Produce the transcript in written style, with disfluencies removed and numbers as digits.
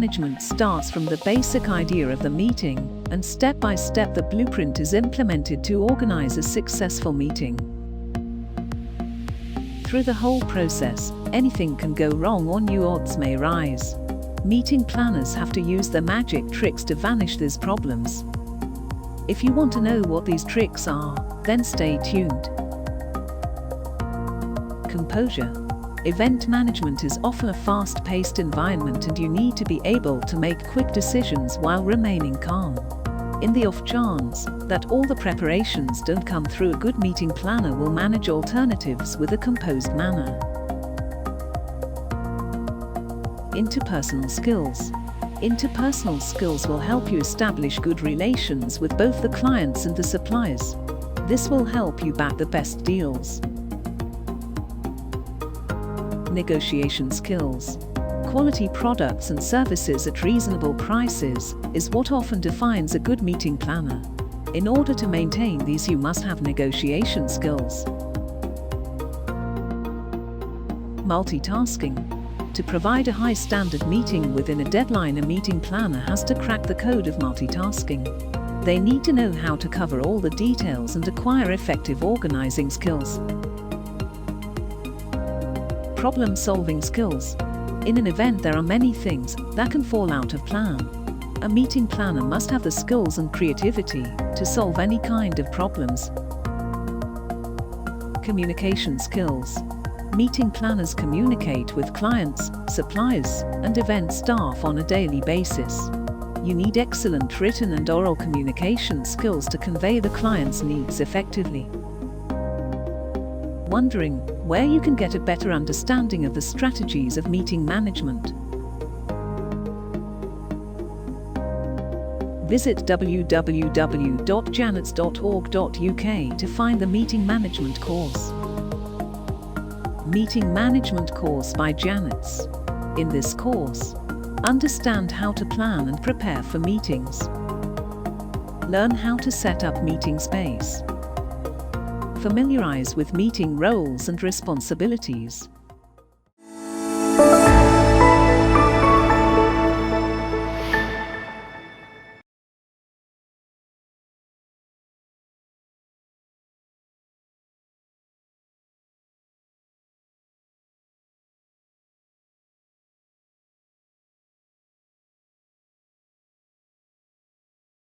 management starts from the basic idea of the meeting, and step by step the blueprint is implemented to organize a successful meeting. Through the whole process, anything can go wrong or new odds may rise. Meeting planners have to use their magic tricks to vanish these problems. If you want to know what these tricks are, then stay tuned. Composure. Event management is often a fast-paced environment, and you need to be able to make quick decisions while remaining calm. In the off chance that all the preparations don't come through, a good meeting planner will manage alternatives with a composed manner. Interpersonal skills. Interpersonal skills will help you establish good relations with both the clients and the suppliers. This will help you back the best deals. Negotiation skills. Quality products and services at reasonable prices is what often defines a good meeting planner. In order to maintain these, you must have negotiation skills. Multitasking. To provide a high-standard meeting within a deadline, a meeting planner has to crack the code of multitasking. They need to know how to cover all the details and acquire effective organizing skills. Problem-solving skills. In an event, there are many things that can fall out of plan. A meeting planner must have the skills and creativity to solve any kind of problems. Communication skills. Meeting planners communicate with clients, suppliers, and event staff on a daily basis. You need excellent written and oral communication skills to convey the client's needs effectively. Wondering where you can get a better understanding of the strategies of meeting management? Visit www.janets.org.uk to find the Meeting Management course. Meeting Management course by Janets. In this course, understand how to plan and prepare for meetings. Learn how to set up meeting space. Familiarize with meeting roles and responsibilities.